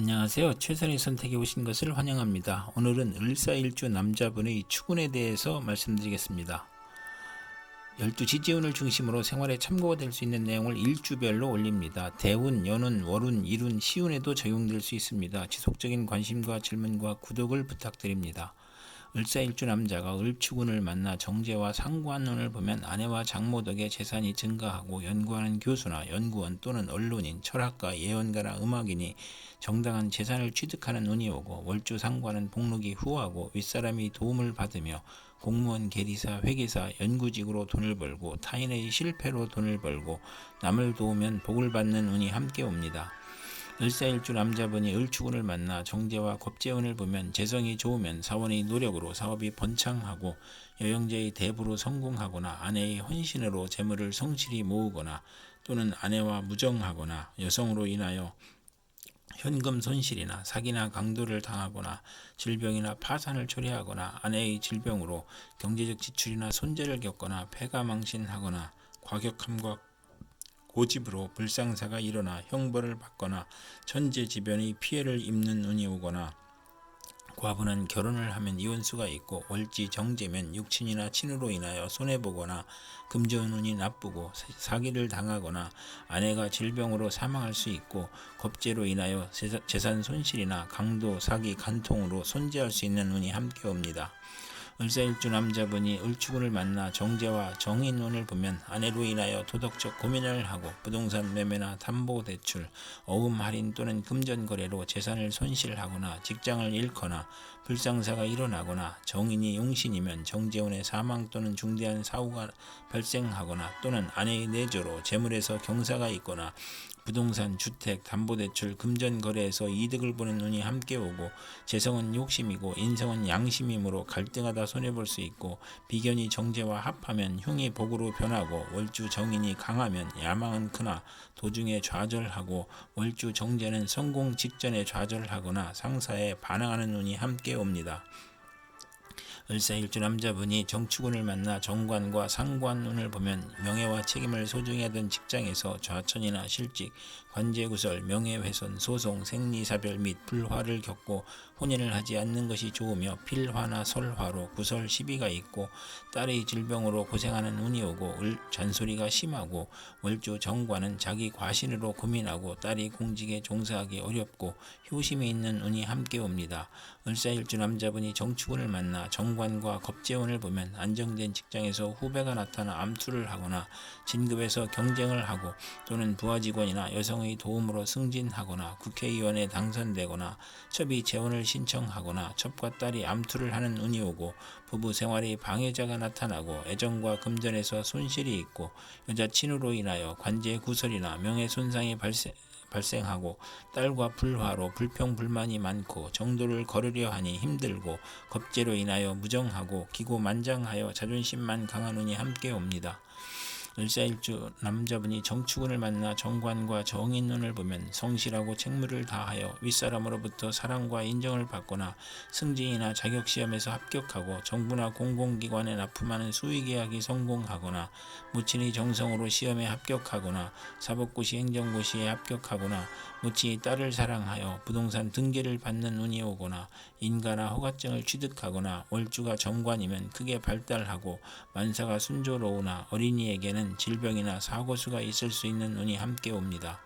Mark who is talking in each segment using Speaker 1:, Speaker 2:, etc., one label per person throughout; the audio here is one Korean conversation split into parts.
Speaker 1: 안녕하세요. 최선의 선택에 오신 것을 환영합니다. 오늘은 을사일주 남자분의 축운에 대해서 말씀드리겠습니다. 12지지운을 중심으로 생활에 참고가 될 수 있는 내용을 일주별로 올립니다. 대운, 연운, 월운, 일운, 시운에도 적용될 수 있습니다. 지속적인 관심과 질문과 구독을 부탁드립니다. 을사일주 남자가 을축운을 만나 정제와 상관운을 보면 아내와 장모 덕에 재산이 증가하고 연구하는 교수나 연구원 또는 언론인, 철학가, 예언가나 음악인이 정당한 재산을 취득하는 운이 오고, 월주 상관은 복록이 후하고 윗사람이 도움을 받으며 공무원, 계리사, 회계사, 연구직으로 돈을 벌고 타인의 실패로 돈을 벌고 남을 도우면 복을 받는 운이 함께 옵니다. 을사일주 남자분이 을축운을 만나 정제와 겁재운을 보면 재성이 좋으면 사원의 노력으로 사업이 번창하고 여영제의 대부로 성공하거나 아내의 헌신으로 재물을 성실히 모으거나 또는 아내와 무정하거나 여성으로 인하여 현금 손실이나 사기나 강도를 당하거나 질병이나 파산을 초래하거나 아내의 질병으로 경제적 지출이나 손재를 겪거나 폐가망신하거나 과격함과 고집으로 불상사가 일어나 형벌을 받거나 천재지변의 피해를 입는 운이 오거나 과부는 결혼을 하면 이혼수가 있고 월지 정제면 육친이나 친으로 인하여 손해보거나 금전 운이 나쁘고 사기를 당하거나 아내가 질병으로 사망할 수 있고 겁재로 인하여 재산 손실이나 강도, 사기, 간통으로 손재할 수 있는 운이 함께 옵니다. 을사일주 남자분이 을축운을 만나 정제와 정인운을 보면 아내로 인하여 도덕적 고민을 하고 부동산 매매나 담보대출, 어음 할인 또는 금전 거래로 재산을 손실하거나 직장을 잃거나 불상사가 일어나거나 정인이 용신이면 정제운의 사망 또는 중대한 사고가 발생하거나 또는 아내의 내조로 재물에서 경사가 있거나 부동산, 주택, 담보대출, 금전거래에서 이득을 보는 운이 함께 오고 재성은 욕심이고 인성은 양심이므로 갈등하다 손해볼 수 있고 비견이 정제와 합하면 흉이 복으로 변하고 월주 정인이 강하면 야망은 크나 도중에 좌절하고 월주 정제는 성공 직전에 좌절하거나 상사에 반항하는 운이 함께 옵니다. 을사일주 남자분이 정축운을 만나 정관과 상관운을 보면 명예와 책임을 소중히 하던 직장에서 좌천이나 실직, 관제구설, 명예훼손, 소송, 생리사별 및 불화를 겪고 혼인을 하지 않는 것이 좋으며 필화나 설화로 구설 시비가 있고 딸의 질병으로 고생하는 운이 오고 잔소리가 심하고 월주 정관은 자기 과신으로 고민하고 딸이 공직에 종사하기 어렵고 효심이 있는 운이 함께 옵니다. 을사일주 남자분이 정축운을 만나 정관과 겁재운을 보면 안정된 직장에서 후배가 나타나 암투를 하거나 진급에서 경쟁을 하고 또는 부하직원이나 여성의 도움으로 승진하거나 국회의원에 당선되거나 첩이 재혼을 신청하거나 첩과 딸이 암투를 하는 운이 오고 부부 생활의 방해자가 나타나고 애정과 금전에서 손실이 있고 여자친으로 인하여 관제 구설이나 명예손상이 발생하고 딸과 불화로 불평불만이 많고 정도를 거르려 하니 힘들고 겁재로 인하여 무정하고 기고만장하여 자존심만 강한 운이 함께 옵니다. 을사일주 남자분이 정축운을 만나 정관과 정인운을 보면 성실하고 책무를 다하여 윗사람으로부터 사랑과 인정을 받거나 승진이나 자격시험에서 합격하고 정부나 공공기관에 납품하는 수의계약이 성공하거나 무친의 정성으로 시험에 합격하거나 사법고시 행정고시에 합격하거나 무친이 딸을 사랑하여 부동산 등기를 받는 운이 오거나 인가나 허가증을 취득하거나 월주가 정관이면 크게 발달하고 만사가 순조로우나 어린이에게는 질병이나 사고수가 있을 수 있는 운이 함께 옵니다.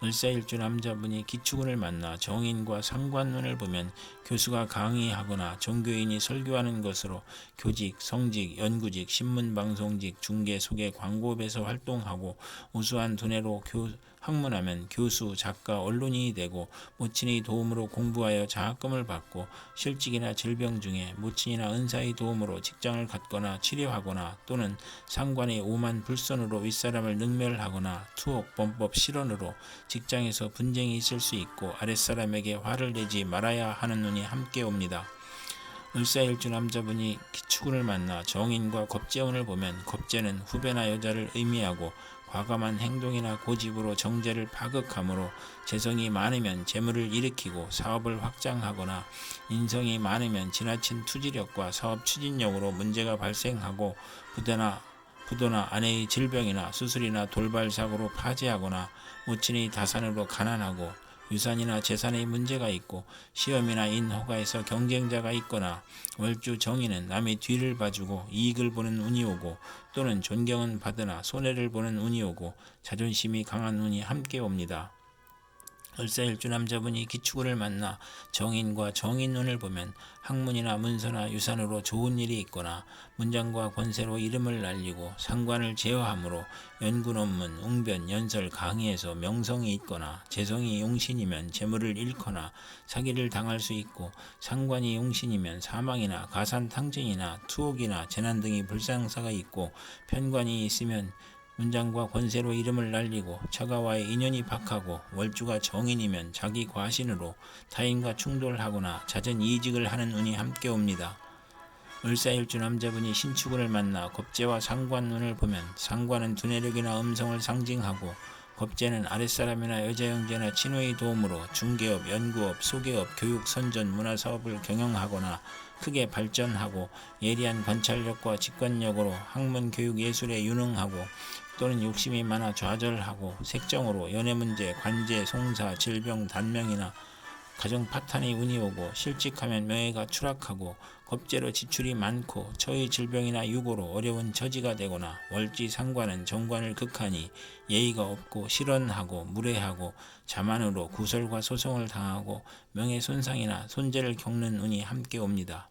Speaker 1: 을사일주 남자분이 기축운을 만나 정인과 상관운을 보면 교수가 강의하거나 종교인이 설교하는 것으로 교직, 성직, 연구직, 신문방송직, 중개, 소개, 광고업에서 활동하고 우수한 두뇌로 학문하면 교수, 작가, 언론인이 되고 모친의 도움으로 공부하여 장학금을 받고 실직이나 질병 중에 모친이나 은사의 도움으로 직장을 갖거나 치료하거나 또는 상관의 오만 불선으로 윗사람을 능멸하거나 투옥, 범법, 실언으로 직장에서 분쟁이 있을 수 있고 아랫사람에게 화를 내지 말아야 하는 운이 함께 옵니다. 을사일주 남자분이 기축운을 만나 정인과 겁재운을 보면 겁재는 후배나 여자를 의미하고 과감한 행동이나 고집으로 정제를 파극하므로 재성이 많으면 재물을 일으키고 사업을 확장하거나 인성이 많으면 지나친 투지력과 사업 추진력으로 문제가 발생하고 부도나 아내의 질병이나 수술이나 돌발 사고로 파재하거나 모친의 다산으로 가난하고 유산이나 재산의 문제가 있고 시험이나 인허가에서 경쟁자가 있거나 월주 정인은 남의 뒤를 봐주고 이익을 보는 운이 오고 또는 존경은 받으나 손해를 보는 운이 오고 자존심이 강한 운이 함께 옵니다. 을사일주 남자분이 기축을 만나 정인과 정인운을 보면 학문이나 문서나 유산으로 좋은 일이 있거나 문장과 권세로 이름을 날리고 상관을 제어하므로 연구 논문, 웅변, 연설, 강의에서 명성이 있거나 재성이 용신이면 재물을 잃거나 사기를 당할 수 있고 상관이 용신이면 사망이나 가산탕증이나 투옥이나 재난 등의 불상사가 있고 편관이 있으면 문장과 권세로 이름을 날리고 처가와의 인연이 박하고 월주가 정인이면 자기 과신으로 타인과 충돌하거나 잦은 이직을 하는 운이 함께 옵니다. 을사일주 남자분이 신축운을 만나 겁재와 상관운을 보면 상관은 두뇌력이나 음성을 상징하고 겁재는 아랫사람이나 여자 형제나 친구의 도움으로 중개업, 연구업, 소개업, 교육, 선전, 문화사업을 경영하거나 크게 발전하고 예리한 관찰력과 직관력으로 학문, 교육, 예술에 유능하고 또는 욕심이 많아 좌절하고 색정으로 연애문제, 관제, 송사, 질병, 단명이나 가정 파탄의 운이 오고 실직하면 명예가 추락하고 겁재로 지출이 많고 처의 질병이나 유고로 어려운 처지가 되거나 월지 상관은 정관을 극하니 예의가 없고 실언하고 무례하고 자만으로 구설과 소송을 당하고 명예손상이나 손재를 겪는 운이 함께 옵니다.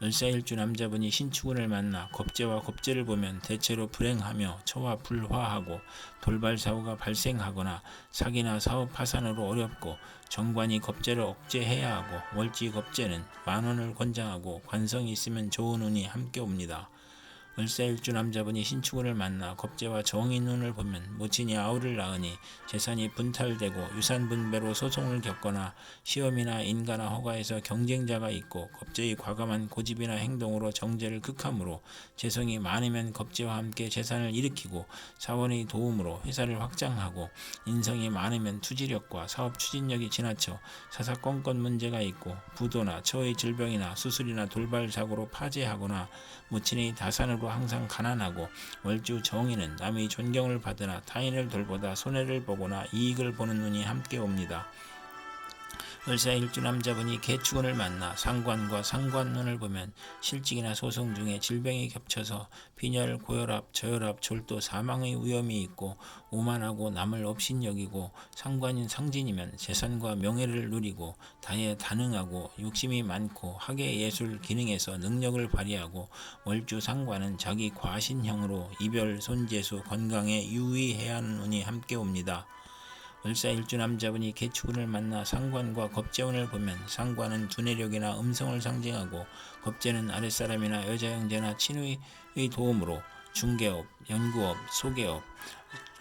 Speaker 1: 을사일주 남자분이 신축운을 만나 겁재와 겁재를 보면 대체로 불행하며 처와 불화하고 돌발사고가 발생하거나 사기나 사업 파산으로 어렵고 정관이 겁재를 억제해야 하고 월지 겁재는 만원을 권장하고 관성이 있으면 좋은 운이 함께 옵니다. 을사일주 남자분이 신축운을 만나 겁재와 정인운을 보면 모친이 아우를 낳으니 재산이 분탈되고 유산분배로 소송을 겪거나 시험이나 인가나 허가에서 경쟁자가 있고 겁재의 과감한 고집이나 행동으로 정제를 극함으로 재성이 많으면 겁재와 함께 재산을 일으키고 사원의 도움으로 회사를 확장하고 인성이 많으면 투지력과 사업 추진력이 지나쳐 사사건건 문제가 있고 부도나 처의 질병이나 수술이나 돌발 사고로 파재하거나 모친의 다산으로 항상 가난하고 월주 정인은 남의 존경을 받으나 타인을 돌보다 손해를 보거나 이익을 보는 운이 함께 옵니다. 을사일주 남자분이 개축운을 만나 상관과 상관운을 보면 실직이나 소송 중에 질병이 겹쳐서 빈혈, 고혈압, 저혈압, 졸도, 사망의 위험이 있고 오만하고 남을 업신여기고 상관인 상진이면 재산과 명예를 누리고 다에 다능하고 욕심이 많고 학예 예술 기능에서 능력을 발휘하고 월주 상관은 자기 과신형으로 이별, 손재수, 건강에 유의해야 하는 운이 함께 옵니다. 을사일주 남자분이 개축운을 만나 상관과 겁재운을 보면 상관은 두뇌력이나 음성을 상징하고 겁재는 아랫사람이나 여자 형제나 친구의 도움으로 중개업, 연구업, 소개업,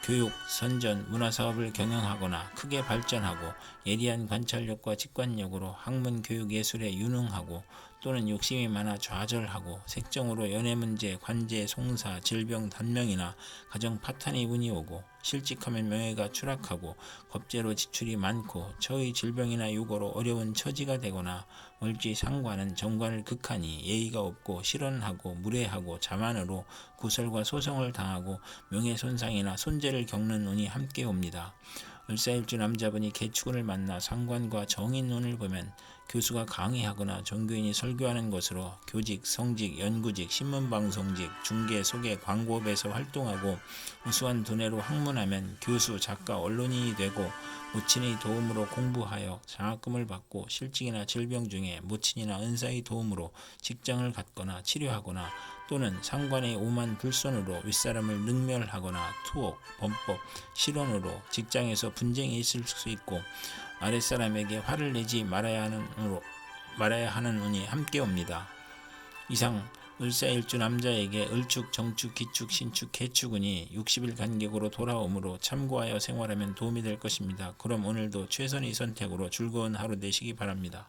Speaker 1: 교육, 선전, 문화사업을 경영하거나 크게 발전하고 예리한 관찰력과 직관력으로 학문, 교육, 예술에 유능하고 또는 욕심이 많아 좌절하고 색정으로 연애문제, 관제, 송사, 질병, 단명이나 가정 파탄의 운이 오고 실직하면 명예가 추락하고 겁재로 지출이 많고 처의 질병이나 유고로 어려운 처지가 되거나 월지 상관은 정관을 극하니 예의가 없고 실언하고 무례하고 자만으로 구설과 소송을 당하고 명예손상이나 손재를 겪는 운이 함께 옵니다. 을사일주 남자분이 개축운을 만나 상관과 정인운을 보면 교수가 강의하거나 종교인이 설교하는 것으로 교직, 성직, 연구직, 신문방송직, 중개, 소개, 광고업에서 활동하고 우수한 두뇌로 학문하면 교수, 작가, 언론인이 되고 모친의 도움으로 공부하여 장학금을 받고 실직이나 질병 중에 모친이나 은사의 도움으로 직장을 갖거나 치료하거나 또는 상관의 오만 불손으로 윗사람을 능멸하거나 투옥, 범법, 실언으로 직장에서 분쟁이 있을 수 있고 아랫사람에게 화를 내지 말아야 하는 운이 함께 옵니다. 이상 을사일주 남자에게 을축, 정축, 기축, 신축, 개축운이 60일 간격으로 돌아오므로 참고하여 생활하면 도움이 될 것입니다. 그럼 오늘도 최선의 선택으로 즐거운 하루 되시기 바랍니다.